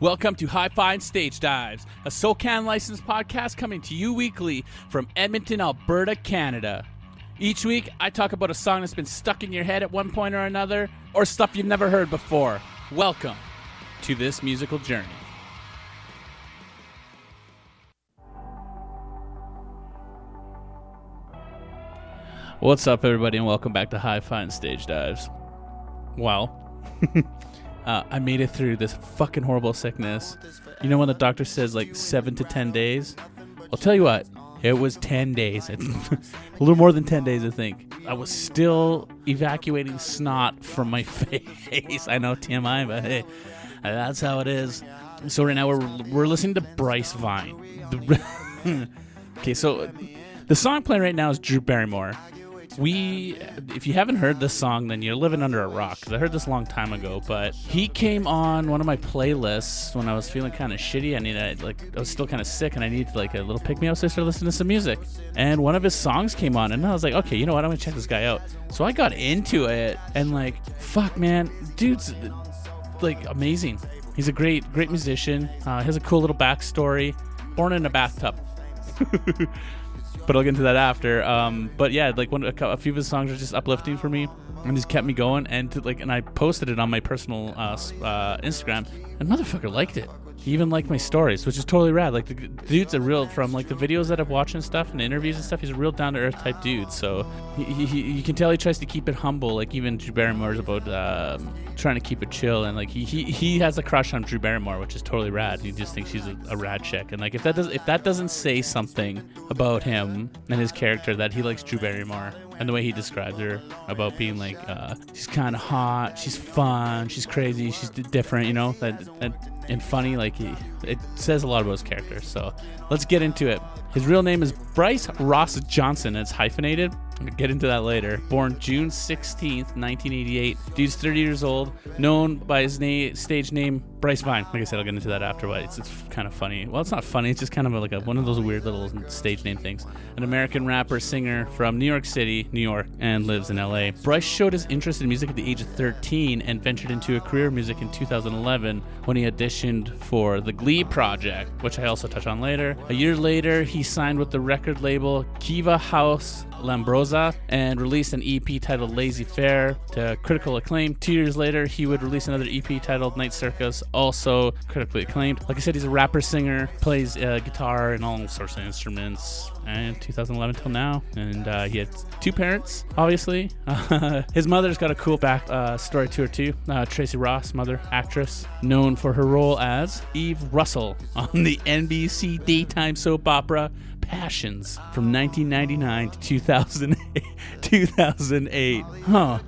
Welcome to Hi-Fi and Stage Dives, a SoCan licensed podcast coming to you weekly from Edmonton, Alberta, Canada. Each week, I talk about a song that's been stuck in your head at one point or another, or stuff you've never heard before. Welcome to this musical journey. What's up, everybody, and welcome back to Hi-Fi and Stage Dives. Wow. I made it through this fucking horrible sickness. You know when the doctor says like 7 to 10 days? I'll tell you what, it was 10 days. A little more than 10 days, I think. I was still evacuating snot from my face. I know, TMI, but hey, that's how it is. So right now we're listening to Bryce Vine. Okay, so the song playing right now is Drew Barrymore. If you haven't heard this song, then you're living under a rock, because I heard this a long time ago, but he came on one of my playlists when I was feeling kind of shitty. I was still kind of sick, and I needed like a little pick-me-up, so I started listening to some music. And one of his songs came on, and I was like, okay, you know what, I'm going to check this guy out. So I got into it, and like, fuck, man, dude's like amazing. He's a great musician. He has a cool little backstory. Born in a bathtub. But I'll get into that after. But yeah, like a few of his songs are just uplifting for me, and just kept me going. And I posted it on my personal Instagram, and motherfucker liked it. He even liked my stories, which is totally rad. Like, the dude's a real, from like the videos that I've watched and stuff, and the interviews and stuff, he's a real down to earth type dude. So you can tell he tries to keep it humble. Like even Drew Barrymore is about trying to keep it chill, and like he has a crush on Drew Barrymore, which is totally rad. He just thinks she's a rad chick, and like if that doesn't say something about him and his character, that he likes Drew Barrymore and the way he describes her, about being like she's kind of hot, she's fun, she's crazy, she's different, you know, and funny. Like it says a lot about his character. So let's get into it. His real name is Bryce Ross Johnson. It's hyphenated. I'll get into that later. Born June 16th, 1988. Dude's 30 years old. Known by his stage name Bryce Vine. Like I said, I'll get into that after, but it's kind of funny. Well, it's not funny. It's just kind of like one of those weird little stage name things. An American rapper, singer from New York City, New York, and lives in LA. Bryce showed his interest in music at the age of 13 and ventured into a career in music in 2011 when he auditioned for the Glee project, which I also touch on later. A year later, he signed with the record label Kiva House Lambrosa and released an EP titled Lazy Fair to critical acclaim. 2 years later, he would release another EP titled Night Circus, also critically acclaimed. Like I said, he's a rapper, singer, plays guitar and all sorts of instruments, and 2011 till now. And he had two parents, obviously. His mother's got a cool back story to her too. Tracy Ross, mother, actress, known for her role as Eve Russell on the NBC daytime soap opera Passions from 1999 to 2008.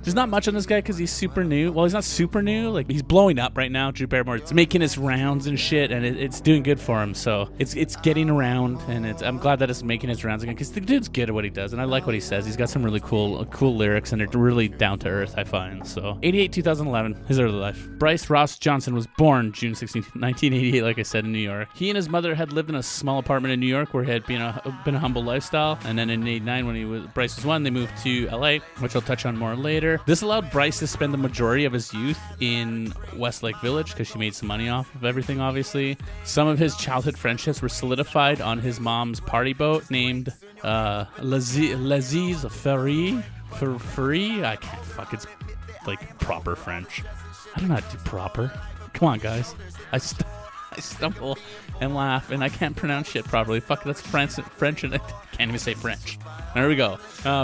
There's not much on this guy because he's super new. Well, he's not super new. Like, he's blowing up right now. Drew Barrymore, it's making his rounds and shit, and it's doing good for him. So it's getting around, and I'm glad that it's making his rounds again, because the dude's good at what he does, and I like what he says. He's got some really cool lyrics, and they're really down to earth, I find. So 88, 2011, his early life. Bryce Ross Johnson was born June 16, 1988, like I said, in New York. He and his mother had lived in a small apartment in New York where he had been a humble lifestyle, and then in 89, when Bryce was 1, they moved to LA, which I'll touch on more later. This allowed Bryce to spend the majority of his youth in Westlake Village, because she made some money off of everything, obviously. Some of his childhood friendships were solidified on his mom's party boat named Les Ferry. I can't fuck, it's like proper French. I don't know how to do proper. Come on, guys. I stumble and laugh, and I can't pronounce shit properly. Fuck, that's French, and I can't even say French. There we go.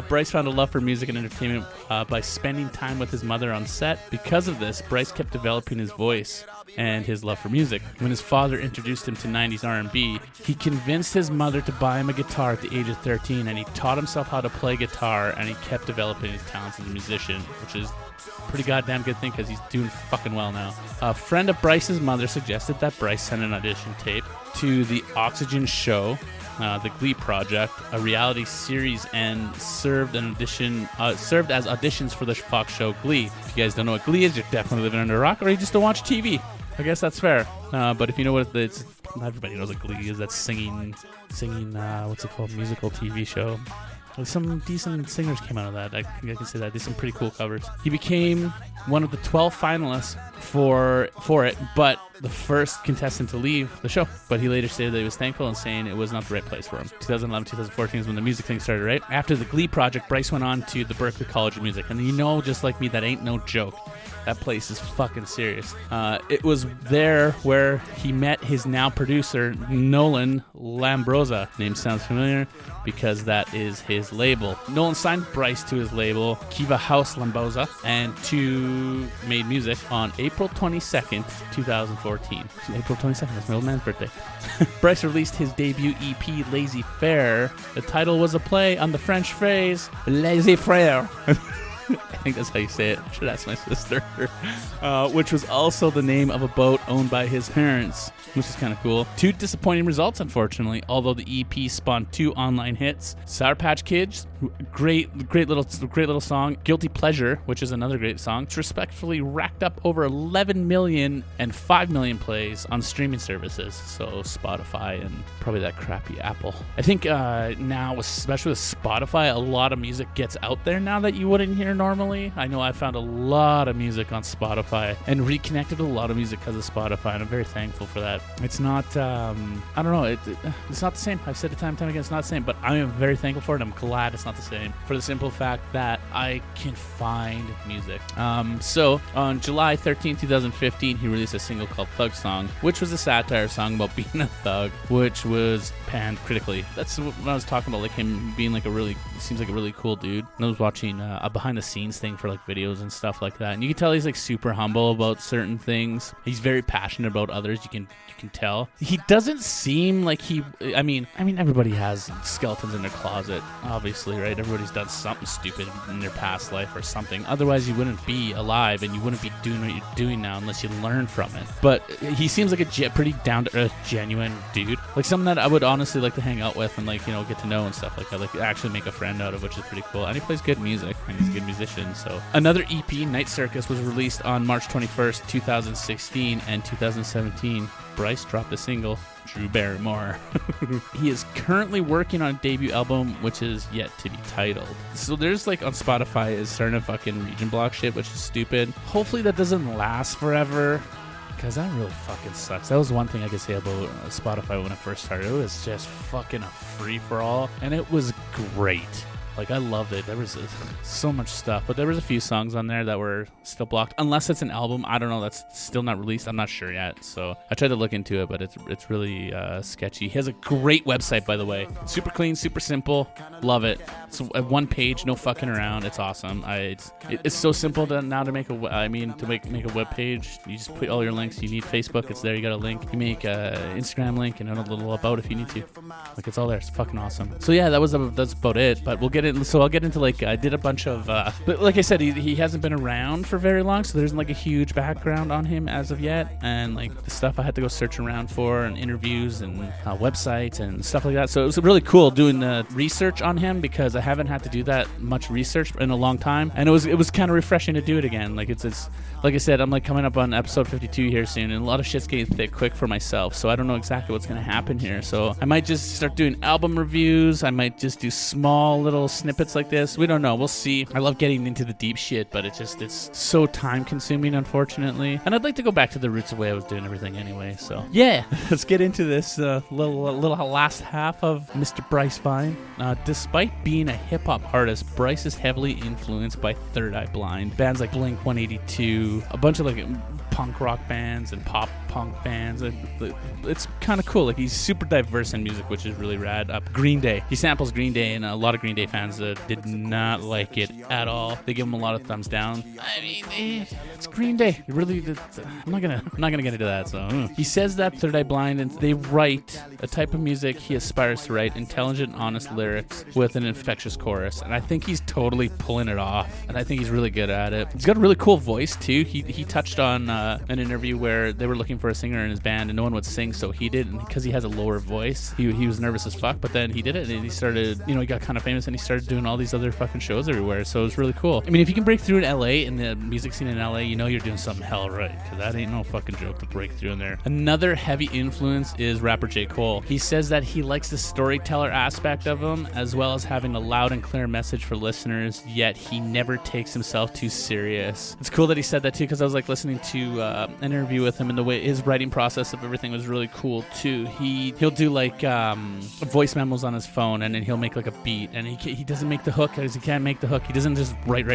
Bryce found a love for music and entertainment by spending time with his mother on set. Because of this, Bryce kept developing his voice and his love for music. When his father introduced him to 90s R&B, he convinced his mother to buy him a guitar at the age of 13, and he taught himself how to play guitar, and he kept developing his talents as a musician, which is a pretty goddamn good thing, because he's doing fucking well now. A friend of Bryce's mother suggested that Bryce send an audition tape to the Oxygen show, the Glee project, a reality series, and served as auditions for the Fox show Glee. If you guys don't know what Glee is, you're definitely living under a rock, or you just don't watch TV. I guess that's fair. But if you know what it's, not everybody knows what Glee is. That's singing. What's it called? Musical TV show. some decent singers came out of that. I can say that. There's some pretty cool covers. He became one of the 12 finalists for it, but the first contestant to leave the show. But he later stated that he was thankful and saying it was not the right place for him. 2011, 2014 is when the music thing started, right? After the Glee project, Bryce went on to the Berklee College of Music. And just like me, that ain't no joke. That place is fucking serious. It was there where he met his now producer, Nolan Lambrosa. Name sounds familiar because that is his label. Nolan signed Bryce to his label, Kiva House Lambrosa, and two made music on April 22nd, 2014. April 22nd, that's my old man's birthday. Bryce released his debut EP, Lazy Fair. The title was a play on the French phrase, laissez faire. I think that's how you say it. I should ask my sister. Which was also the name of a boat owned by his parents, which is kind of cool. Two disappointing results, unfortunately, although the EP spawned two online hits. Sour Patch Kids, great little song. Guilty Pleasure, which is another great song. It's respectfully racked up over 11 million and 5 million plays on streaming services. So Spotify and probably that crappy Apple. I think now, especially with Spotify, a lot of music gets out there now that you wouldn't hear normally. I know I found a lot of music on Spotify and reconnected with a lot of music because of Spotify, and I'm very thankful for that. It's not, I don't know, it's not the same. I've said it time and time again, it's not the same, but I am very thankful for it. I'm glad it's not the same for the simple fact that I can find music. So on July 13, 2015, he released a single called Thug Song, which was a satire song about being a thug, which was panned critically. That's what I was talking about, like him being like seems like a really cool dude. And I was watching a behind the scenes thing for like videos and stuff like that, and you can tell he's like super humble about certain things. He's very passionate about others. You can tell. He doesn't seem like I mean everybody has skeletons in their closet, obviously, right? Everybody's done something stupid in their past life or something. Otherwise you wouldn't be alive and you wouldn't be doing what you're doing now unless you learn from it. But he seems like a pretty down to earth, genuine dude, like someone that I would honestly like to hang out with and like, get to know and stuff like that, like actually make a friend out of, which is pretty cool. And he plays good music and he's a good musician. So another EP, Night Circus, was released on March 21st, 2016, and 2017 Bryce dropped a single, Drew Barrymore. He is currently working on a debut album, which is yet to be titled. So there's like on Spotify is starting to fucking region block shit, which is stupid. Hopefully that doesn't last forever, because that really fucking sucks. That was one thing I could say about Spotify when it first started. It was just fucking a free-for-all, and it was great. Like, I loved it. There was so much stuff, but there was a few songs on there that were still blocked. Unless it's an album. I don't know. That's still not released. I'm not sure yet. So I tried to look into it, but it's really sketchy. He has a great website, by the way. Super clean, super simple. Love it. It's one page, no fucking around. It's awesome. It's so simple to make a web page. You just put all your links. You need Facebook. It's there. You got a link. You make an Instagram link and a little about if you need to. Like, it's all there. It's fucking awesome. So yeah, that's about it. But we'll get it. So I'll get into like I did a bunch of but like I said, he hasn't been around for very long, so there's like a huge background on him as of yet, and like the stuff I had to go search around for and interviews and websites and stuff like that. So it was really cool doing the research on him, because I haven't had to do that much research in a long time, and it was kind of refreshing to do it again. Like it's like I said, I'm like coming up on episode 52 here soon, and a lot of shit's getting thick quick for myself, so I don't know exactly what's gonna happen here. So I might just start doing album reviews. I might just do small little snippets like this. We don't know. We'll see. I love getting into the deep shit, but it's so time consuming, unfortunately. And I'd like to go back to the roots of the way I was doing everything anyway. So yeah, let's get into this little last half of Mr. Bryce Vine. Despite being a hip hop artist, Bryce is heavily influenced by Third Eye Blind, bands like Blink-182, a bunch of like punk rock bands and pop punk bands. It's kind of cool. Like, he's super diverse in music, which is really rad. Green Day. He samples Green Day, and a lot of Green Day fans did not like it at all. They give him a lot of thumbs down. I mean, it's Green Day. I'm not gonna get into that. So he says that Third Eye Blind, and they write a type of music he aspires to write: intelligent, honest lyrics with an infectious chorus. And I think he's totally pulling it off, and I think he's really good at it. He's got a really cool voice too. He touched on an interview where they were looking for a singer in his band and no one would sing, so he did, and because he has a lower voice, he was nervous as fuck, but then he did it, and he started, he got kind of famous, and he started doing all these other fucking shows everywhere. So it was really cool. I mean, if you can break through in LA, in the music scene in LA, you know you're doing something hell right, because that ain't no fucking joke to break through in there. Another heavy influence is rapper J. Cole. He says that he likes the storyteller aspect of him, as well as having a loud and clear message for listeners, yet he never takes himself too serious. It's cool that he said that too, because I was like listening to an interview with him, and the way his writing process of everything was really cool too. He'll do like voice memos on his phone, and then he'll make like a beat, and he doesn't make the hook because he can't make the hook. He doesn't just write.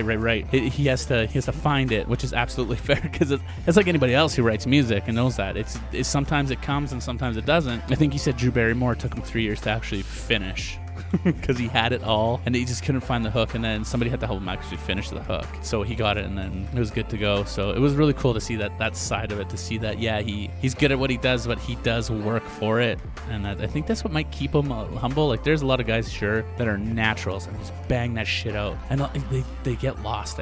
He has to find it, which is absolutely fair, because it's like anybody else who writes music and knows that. It's sometimes it comes and sometimes it doesn't. I think he said Drew Barrymore took him 3 years to actually finish. Because he had it all and he just couldn't find the hook, and then somebody had to help him actually finish the hook, so he got it and then it was good to go. So it was really cool to see that side of it, to see that he's good at what he does, but he does work for it, and I think that's what might keep him humble. Like, there's a lot of guys that are naturals and just bang that shit out, and they get lost.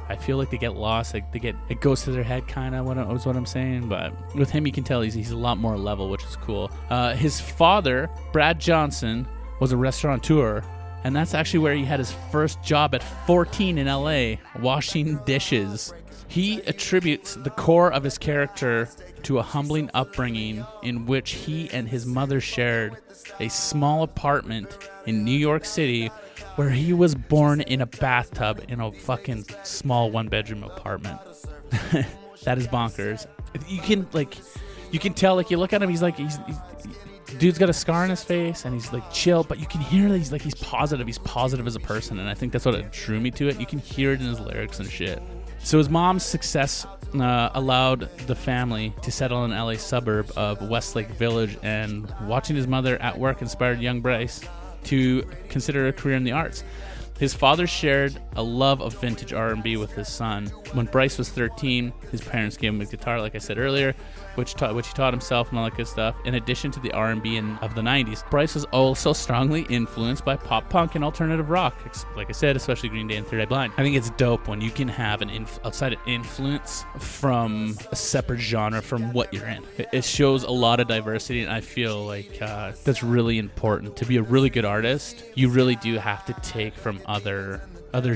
I feel like they get lost, like it goes to their head, kind of, what I'm saying. But with him, you can tell he's a lot more level, which is cool. His father, Brad Johnson, was a restaurateur, and that's actually where he had his first job at 14 in LA, washing dishes. He attributes the core of his character to a humbling upbringing in which he and his mother shared a small apartment in New York City, where he was born in a bathtub in a fucking small one-bedroom apartment. That is bonkers. You can tell, like, you look at him, he's dude's got a scar on his face and he's like chill, but you can hear that he's positive as a person, and I think that's what drew me to it. You can hear it in his lyrics and shit. So his mom's success allowed the family to settle in LA suburb of Westlake Village, and watching his mother at work inspired young Bryce to consider a career in the arts. His father shared a love of vintage R&B with his son. When Bryce was 13, his parents gave him a guitar, like I said earlier, which he taught himself and all that good stuff. In addition to the R&B of the 90s, Bryce was also strongly influenced by pop punk and alternative rock, like I said, especially Green Day and Third Eye Blind. I think it's dope when you can have an outside of influence from a separate genre from what you're in. It shows a lot of diversity, and I feel like that's really important. To be a really good artist, you really do have to take from other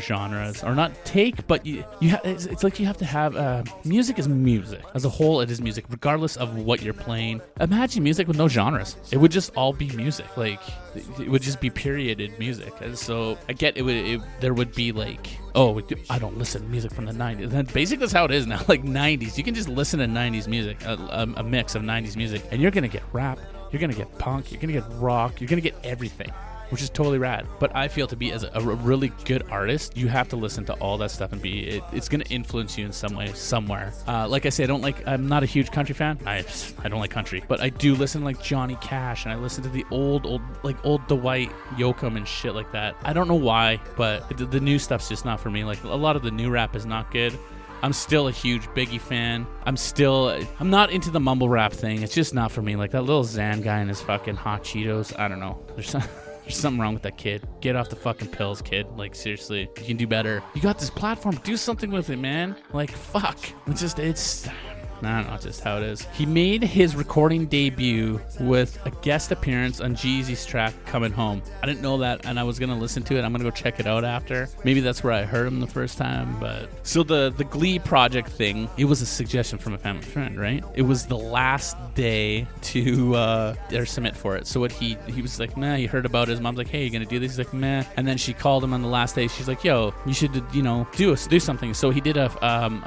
genres, or not take, but it's like you have to have music is music as a whole. It is music regardless of what you're playing. Imagine music with no genres. It would just all be music. Like, it would just be perioded music. And so I get there would be like, oh, I don't listen to music from the 90s. And then basically that's how it is now. Like 90s, you can just listen to 90s music, a mix of 90s music, and you're gonna get rap, you're gonna get punk, you're gonna get rock, you're gonna get everything, which is totally rad. But I feel to be as a really good artist, you have to listen to all that stuff and it's going to influence you in some way, somewhere. Like I say, I'm not a huge country fan. I don't like country, but I do listen to like Johnny Cash, and I listen to the old Dwight Yoakam and shit like that. I don't know why, but the new stuff's just not for me. Like, a lot of the new rap is not good. I'm still a huge Biggie fan. I'm not into the mumble rap thing. It's just not for me. Like that little Xan guy and his fucking hot Cheetos. I don't know. There's something wrong with that kid. Get off the fucking pills, kid. Like, seriously, you can do better. You got this platform. Do something with it, man. Like, fuck. I don't know, just how it is. He made his recording debut with a guest appearance on G-Eazy's track Coming Home. I didn't know that, and I was going to listen to it. I'm going to go check it out after. Maybe that's where I heard him the first time. But so the Glee project thing, it was a suggestion from a family friend, right? It was the last day to submit for it. So what he was like, meh, he heard about it. His mom's like, hey, you going to do this? He's like, meh. And then she called him on the last day. She's like, yo, you should, do something. So he did a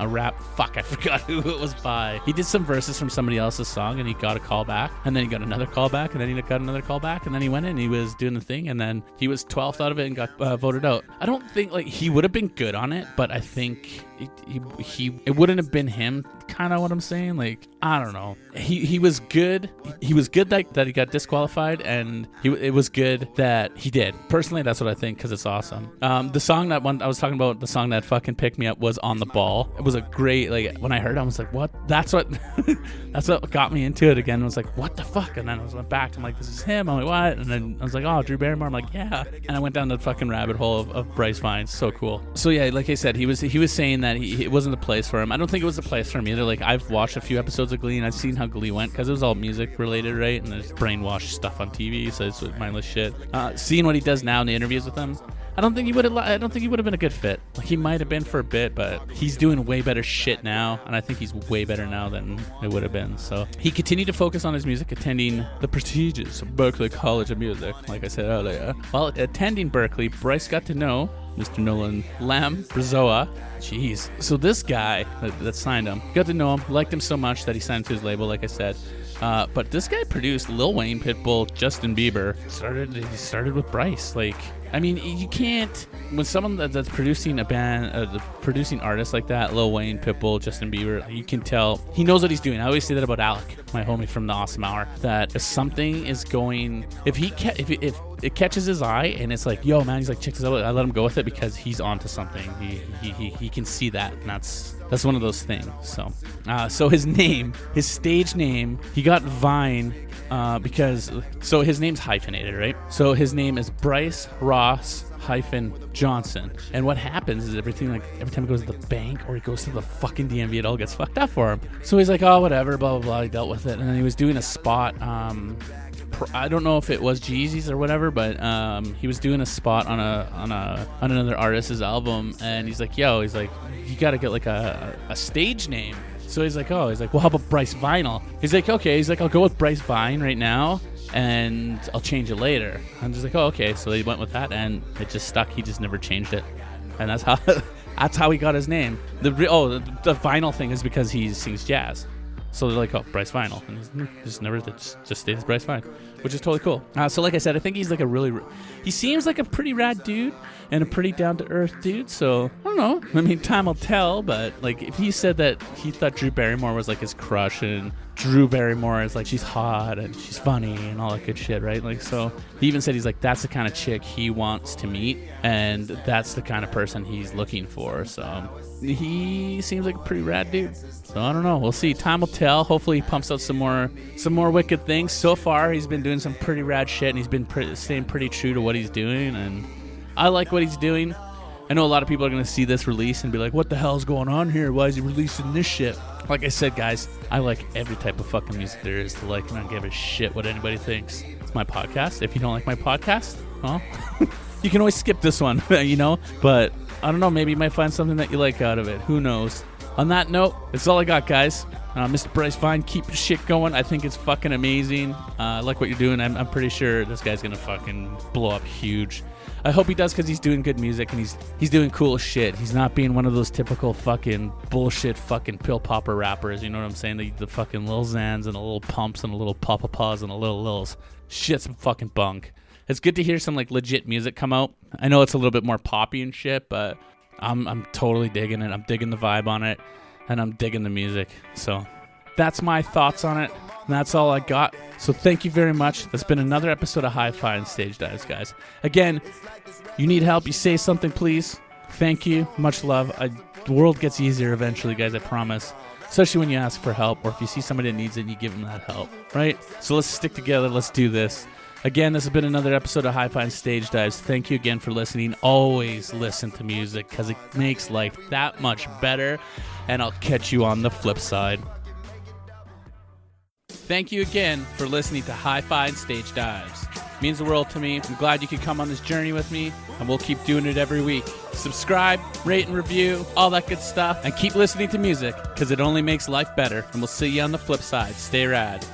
rap. Fuck, I forgot who it was by. He did some verses from somebody else's song, and he got a call back, and then he got another call back, and then he got another call back, and then he went in and he was doing the thing, and then he was 12th out of it and got voted out. I don't think like he would have been good on it, but I think it wouldn't have been him. Kind of what I'm saying. Like, I don't know. He was good. He was good that he got disqualified, and it was good that he did. Personally, that's what I think, because it's awesome. The song that I was talking about, the song that fucking picked me up, was On the Ball. It was a great, like, when I heard it, I was like, what? That's what got me into it again. I was like, what the fuck? And then I went back. I'm like, this is him. I'm like, what? And then I was like, oh, Drew Barrymore. I'm like, yeah. And I went down the fucking rabbit hole of Bryce Vines. So cool. So yeah, like I said, he was saying that it wasn't the place for him. I don't think it was the place for him either. Like, I've watched a few episodes of Glee, and I've seen how Glee went, because it was all music related, right? And there's brainwashed stuff on TV, so it's mindless shit. Seeing what he does now in the interviews with him, I don't think he would have been a good fit. Like, he might have been for a bit, but he's doing way better shit now, and I think he's way better now than it would have been. So he continued to focus on his music, attending the prestigious Berklee College of Music, like I said earlier. While attending Berklee, Bryce got to know Mr. Nolan Lambrizoa. Jeez. So this guy that signed him, got to know him, liked him so much that he signed him to his label, like I said. But this guy produced Lil Wayne, Pitbull, Justin Bieber. He started with Bryce. Like, I mean, you can't, when someone that's producing a band, producing artists like that, Lil Wayne, Pitbull, Justin Bieber, you can tell he knows what he's doing. I always say that about Alec, my homie from the Awesome Hour, that if something is going, if it catches his eye and it's like, yo, man, he's like, check this out, I let him go with it because he's onto something. He can see that, and that's one of those things. So his name, his stage name, he got Vine because his name's hyphenated, right? So his name is Bryce Ross Johnson. And what happens is every time he goes to the bank or he goes to the fucking DMV, it all gets fucked up for him. So he's like, oh, whatever, blah, blah, blah. He dealt with it. And then he was doing a spot. I don't know if it was Jeezy's or whatever, but he was doing a spot on another artist's album. And he's like, yo, you got to get like a stage name. So he's like, well, how about Bryce Vinyl? He's like, okay. He's like, I'll go with Bryce Vine right now, and I'll change it later. I'm just like, oh, okay. So he went with that, and it just stuck. He just never changed it, and that's how he got his name. The vinyl thing is because he sings jazz. So they're like, oh, Bryce Vinyl, and just stayed as Bryce Vine, which is totally cool. So like I said, I think he's like he seems like a pretty rad dude and a pretty down to earth dude. So I don't know. I mean, time will tell. But like, if he said that he thought Drew Barrymore was like his crush, and Drew Barrymore is like, she's hot and she's funny and all that good shit, right? Like, so he even said he's like, that's the kind of chick he wants to meet, and that's the kind of person he's looking for. So he seems like a pretty rad dude. So I don't know. We'll see. Time will tell. Hopefully he pumps out some more wicked things. So far, he's been doing some pretty rad shit, and he's been staying pretty true to what he's doing, and I like what he's doing. I know a lot of people are going to see this release and be like, what the hell's going on here? Why is he releasing this shit? Like I said, guys, I like every type of fucking music there is to like, and I don't give a shit what anybody thinks. It's my podcast. If you don't like my podcast, well, you can always skip this one, you know? But I don't know, maybe you might find something that you like out of it. Who knows? On that note, that's all I got, guys. Mr. Bryce Vine, keep your shit going. I think it's fucking amazing. I like what you're doing. I'm pretty sure this guy's going to fucking blow up huge. I hope he does, because he's doing good music and he's doing cool shit. He's not being one of those typical fucking bullshit fucking pill popper rappers. You know what I'm saying? The fucking Lil Xans and the little pumps and the little papa paws and the little Lils. Shit's fucking bunk. It's good to hear some like legit music come out. I know it's a little bit more poppy and shit, but I'm totally digging it. I'm digging the vibe on it, and I'm digging the music. So that's my thoughts on it. And that's all I got. So thank you very much. That's been another episode of Hi-Fi and Stage Dives, guys. Again, you need help, you say something, please. Thank you. Much love. The world gets easier eventually, guys, I promise. Especially when you ask for help, or if you see somebody that needs it and you give them that help, right? So let's stick together. Let's do this. Again, this has been another episode of Hi-Fi and Stage Dives. Thank you again for listening. Always listen to music, because it makes life that much better. And I'll catch you on the flip side. Thank you again for listening to Hi-Fi and Stage Dives. It means the world to me. I'm glad you could come on this journey with me, and we'll keep doing it every week. Subscribe, rate and review, all that good stuff, and keep listening to music, because it only makes life better. And we'll see you on the flip side. Stay rad.